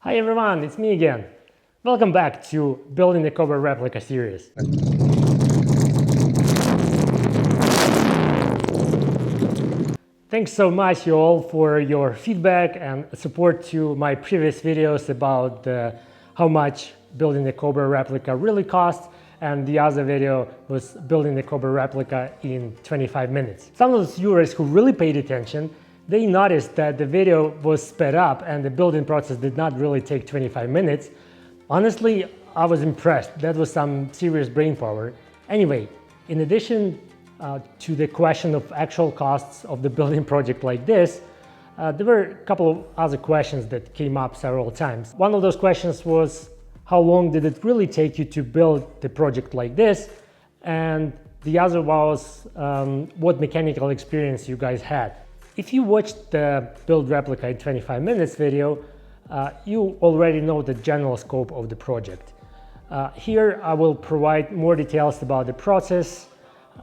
Hi everyone, it's me again. Welcome back to Building the Cobra replica series. Thanks so much you all for your feedback and support to my previous videos about how much building the Cobra replica really costs, and the other video was building the Cobra replica in 25 minutes. Some of those viewers who really paid attention, they noticed that the video was sped up and the building process did not really take 25 minutes. Honestly, I was impressed. That was some serious brain power. Anyway, in addition to the question of actual costs of the building project like this, there were a couple of other questions that came up several times. One of those questions was, how long did it really take you to build the project like this? And the other was, what mechanical experience you guys had. If you watched the Build Replica in 25 minutes video, you already know the general scope of the project. Here I will provide more details about the process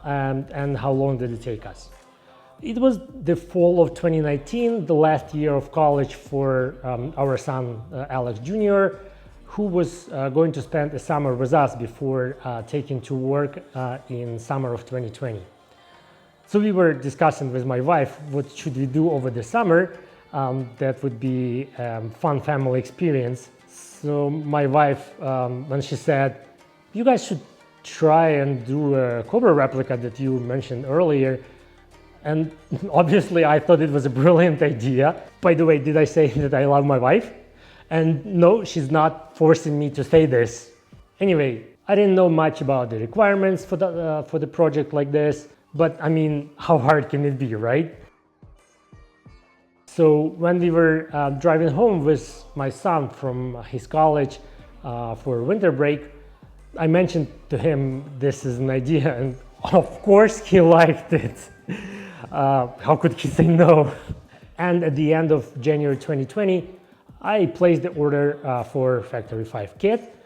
and how long did it take us. It was the fall of 2019, the last year of college for our son Alex Jr., who was going to spend a summer with us before taking to work in summer of 2020. So we were discussing with my wife, what should we do over the summer that would be a fun family experience. So my wife, when she said, you guys should try and do a Cobra replica that you mentioned earlier. And obviously I thought it was a brilliant idea. By the way, did I say that I love my wife? And no, she's not forcing me to say this. Anyway, I didn't know much about the requirements for the project like this. But I mean, how hard can it be, right? So when we were driving home with my son from his college for winter break, I mentioned to him this is an idea, and of course he liked it. How could he say no? And at the end of January 2020, I placed the order for Factory 5 kit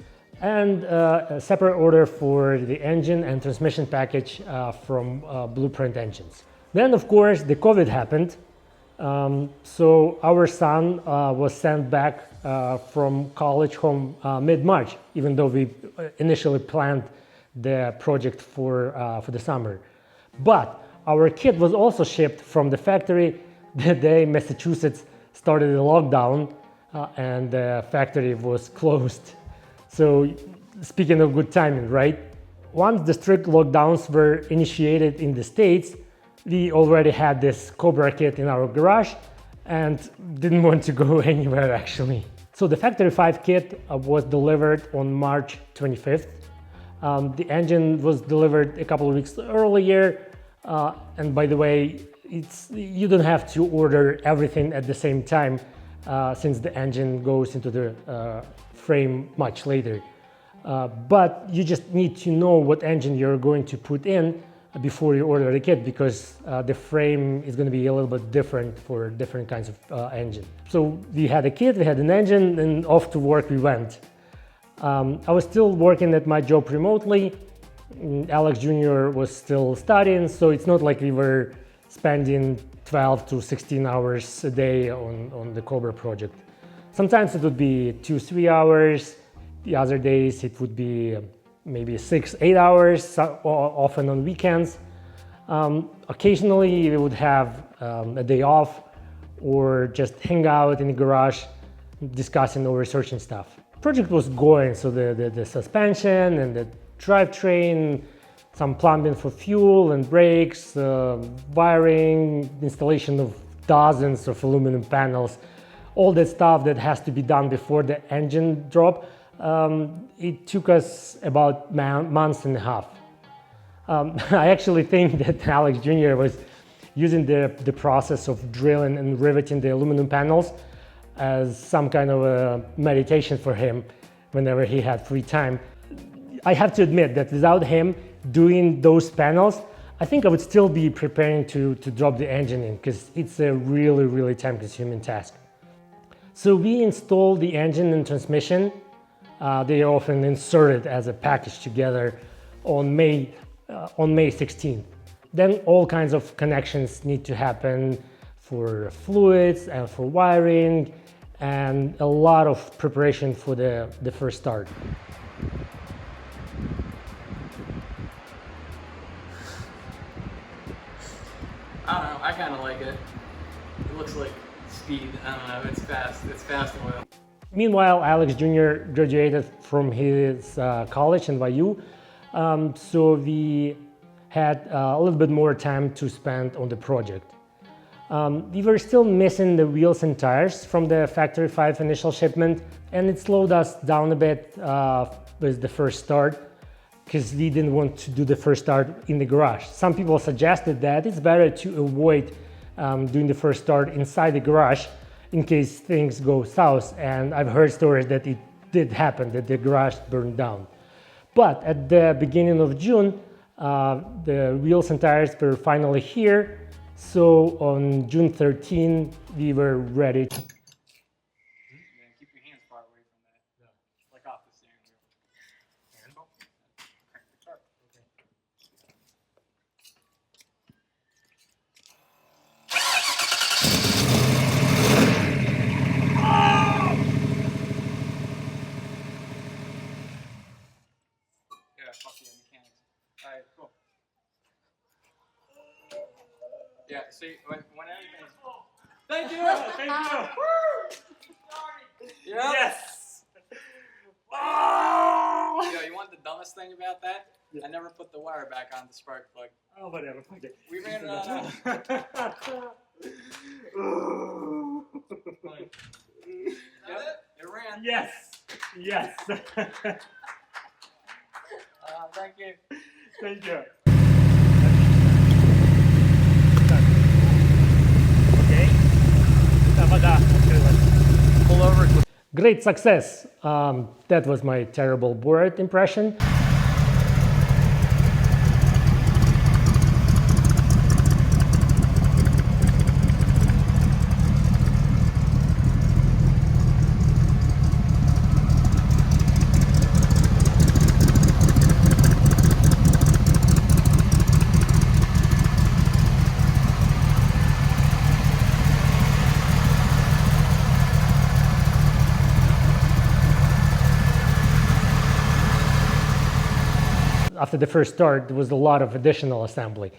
and a separate order for the engine and transmission package from Blueprint Engines. Then, of course, the COVID happened. So our son was sent back from college home mid-March, even though we initially planned the project for the summer. But our kit was also shipped from the factory the day Massachusetts started a lockdown and the factory was closed. So speaking of good timing, right? Once the strict lockdowns were initiated in the States, we already had this Cobra kit in our garage and didn't want to go anywhere actually. So the Factory 5 kit was delivered on March 25th. The engine was delivered a couple of weeks earlier. And by the way, you don't have to order everything at the same time since the engine goes into the frame much later. But you just need to know what engine you're going to put in before you order the kit, because the frame is going to be a little bit different for different kinds of engine. So we had a kit, we had an engine, and off to work we went. I was still working at my job remotely. Alex Jr. was still studying, so it's not like we were spending 12 to 16 hours a day on the Cobra project. Sometimes it would be 2-3 hours. The other days it would be maybe 6-8 hours, often on weekends. Occasionally we would have a day off or just hang out in the garage discussing or researching stuff. The project was going, so the suspension and the drivetrain, some plumbing for fuel and brakes, wiring, installation of dozens of aluminum panels, all that stuff that has to be done before the engine drop. It took us about months and a half. I actually think that Alex Jr. was using the process of drilling and riveting the aluminum panels as some kind of a meditation for him whenever he had free time. I have to admit that without him doing those panels, I think I would still be preparing to drop the engine in, because it's a really time-consuming task. So we installed the engine and transmission. They are often inserted as a package together on May 16th. Then all kinds of connections need to happen for fluids and for wiring and a lot of preparation for the first start. I don't know, I kind of like it. It looks like speed. I don't know, it's fast. It's fast oil. Meanwhile, Alex Jr. graduated from his college, NYU, so we had a little bit more time to spend on the project. We were still missing the wheels and tires from the Factory 5 initial shipment, and it slowed us down a bit with the first start, because we didn't want to do the first start in the garage. Some people suggested that it's better to avoid doing the first start inside the garage in case things go south, and I've heard stories that it did happen, that the garage burned down. But at the beginning of June, the wheels and tires were finally here, so on June 13, we were ready. Yeah, keep your hands far away from that. Yeah. Like off the steering wheel. Handle? Crank the car. Okay. Yeah, fuck yeah, mechanics. Alright, cool. Yeah, see, when everything's... Thank you! Thank you! Yep. Yes! Yo, you want the dumbest thing about that? Yeah. I never put the wire back on the spark plug. Oh, whatever. Okay. We ran it on. Yep, it ran. Yes! Yes! Thank you. Thank you. Pull over. Great success. That was my terrible Borat impression. After the first start, there was a lot of additional assembly,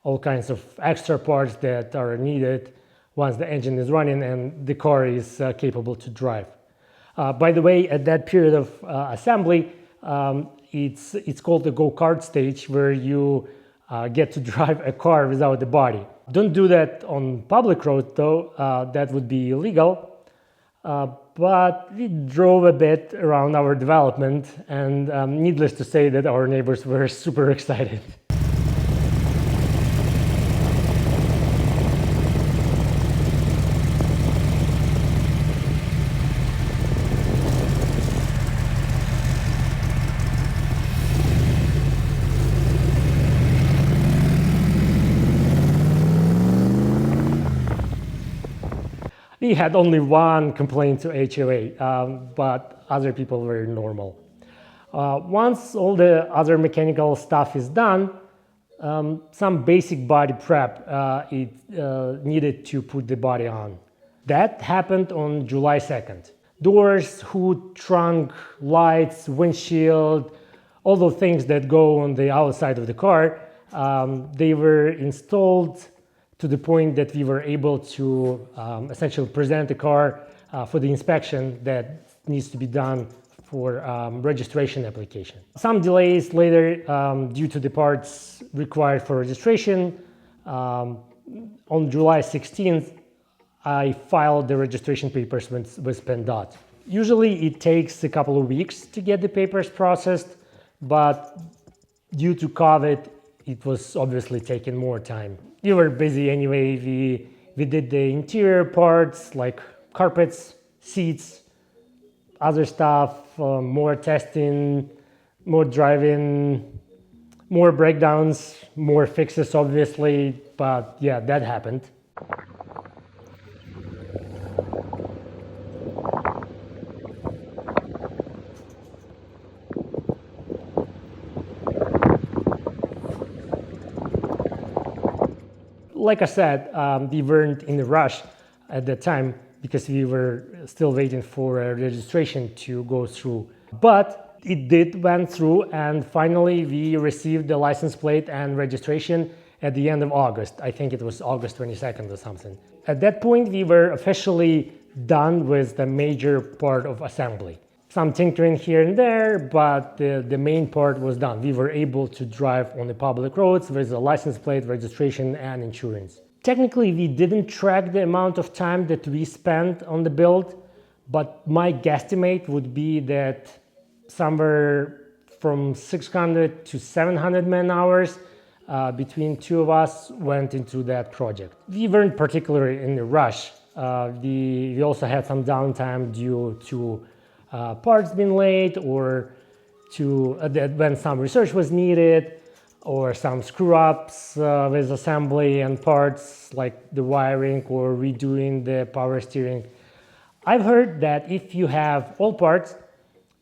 all kinds of extra parts that are needed once the engine is running and the car is capable to drive. By the way, at that period of assembly, it's called the Go-kart stage, where you get to drive a car without the body. Don't do that on public road though, that would be illegal. But we drove a bit around our development, and needless to say that our neighbors were super excited. We had only one complaint to HOA, but other people were normal. Once all the other mechanical stuff is done, some basic body prep needed to put the body on. That happened on July 2nd. Doors, hood, trunk, lights, windshield, all those things that go on the outside of the car, they were installed to the point that we were able to essentially present the car for the inspection that needs to be done for registration application. Some delays later due to the parts required for registration. On July 16th, I filed the registration papers with PennDOT. Usually it takes a couple of weeks to get the papers processed, but due to COVID, it was obviously taking more time. We were busy anyway. We did the interior parts like carpets, seats, other stuff, more testing, more driving, more breakdowns, more fixes obviously, but yeah, that happened. Like I said, we weren't in a rush at the time because we were still waiting for a registration to go through. But it did went through, and finally we received the license plate and registration at the end of August. I think it was August 22nd or something. At that point, we were officially done with the major part of assembly. Some tinkering here and there, but the main part was done. We were able to drive on the public roads with a license plate, registration, and insurance. Technically, we didn't track the amount of time that we spent on the build, but my guesstimate would be that somewhere from 600 to 700 man-hours between two of us went into that project. We weren't particularly in a rush. We also had some downtime due to parts being late, or to when some research was needed, or some screw-ups with assembly and parts like the wiring or redoing the power steering. I've heard that if you have all parts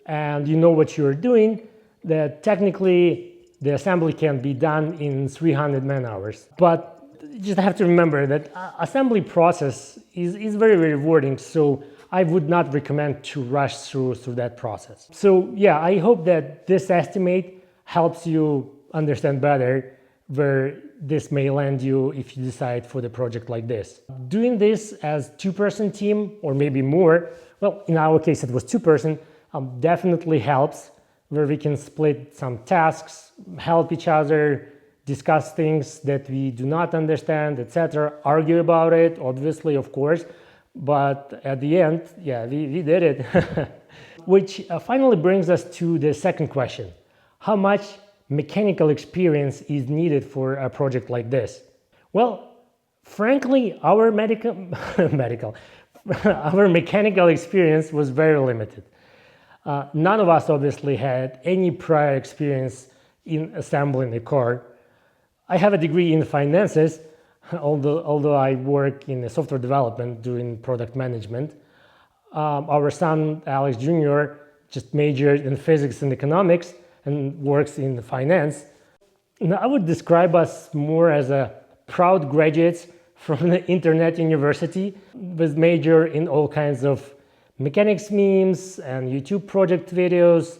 and you know what you're doing, that technically the assembly can be done in 300 man-hours. But you just have to remember that assembly process is very, very rewarding, so I would not recommend to rush through that process. So yeah, I hope that this estimate helps you understand better where this may land you if you decide for the project like this. Doing this as two-person team, or maybe more, well, in our case it was two-person, definitely helps, where we can split some tasks, help each other, discuss things that we do not understand, etc., argue about it, obviously, of course, but at the end, yeah, we did it. Which finally brings us to the second question. How much mechanical experience is needed for a project like this? Well, frankly, our our mechanical experience was very limited. None of us obviously had any prior experience in assembling a car. I have a degree in finances, although I work in software development doing product management. Our son, Alex Jr., just majored in physics and economics and works in finance. And I would describe us more as a proud graduates from the internet university with major in all kinds of mechanics memes and YouTube project videos,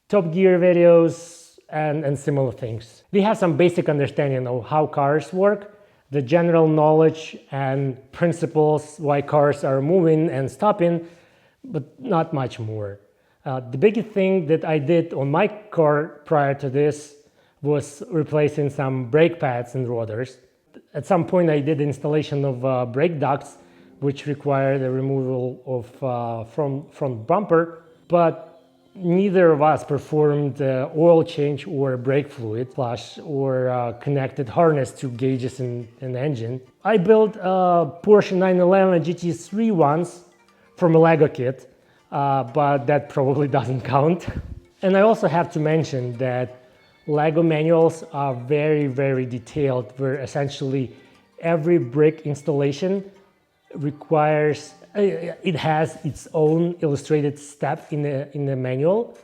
Top Gear videos, and similar things. We have some basic understanding of how cars work, the general knowledge and principles why cars are moving and stopping, but not much more. The biggest thing that I did on my car prior to this was replacing some brake pads and rotors. At some point I did installation of brake ducts, which required the removal of front bumper, but neither of us performed oil change or brake fluid flush or connected harness to gauges in the engine. I built a Porsche 911 GT3 once from a Lego kit, but that probably doesn't count. And I also have to mention that Lego manuals are very, very detailed, where essentially every brick installation requires, it has its own illustrated step in the manual.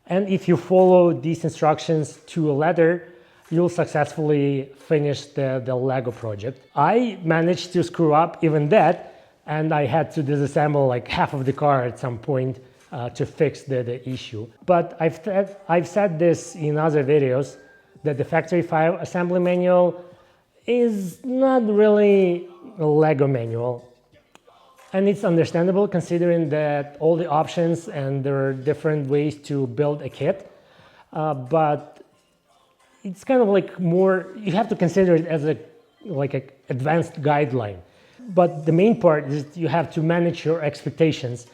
And if you follow these instructions to a letter, you'll successfully finish the Lego project. I managed to screw up even that, and I had to disassemble like half of the car at some point to fix the issue. But I've said this in other videos, that the Factory 5 assembly manual is not really a Lego manual. And it's understandable considering that all the options and there are different ways to build a kit. But it's kind of like more, you have to consider it as like an advanced guideline. But the main part is you have to manage your expectations,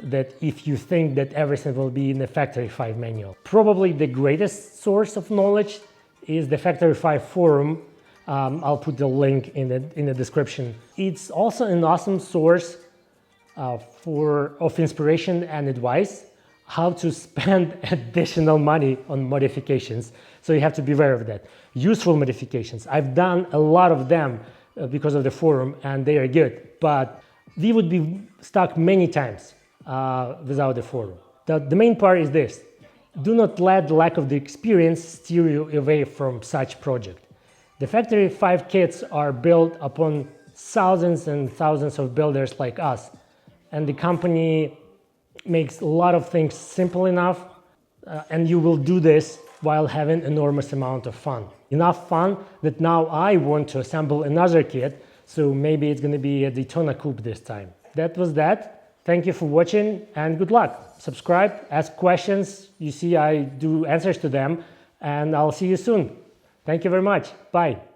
that if you think that everything will be in the Factory 5 manual. Probably the greatest source of knowledge is the Factory 5 forum. I'll put the link in the description. It's also an awesome source of inspiration and advice, how to spend additional money on modifications. So you have to be aware of that. Useful modifications. I've done a lot of them because of the forum, and they are good. But we would be stuck many times without the forum. The main part is this. Do not let the lack of the experience steer you away from such project. The Factory 5 kits are built upon thousands and thousands of builders like us. and the company makes a lot of things simple enough, and you will do this while having enormous amount of fun. Enough fun that now I want to assemble another kit, so maybe it's going to be a Daytona Coupe this time. That was that. Thank you for watching and good luck. Subscribe, ask questions. You see I do answers to them, and I'll see you soon. Thank you very much. Bye.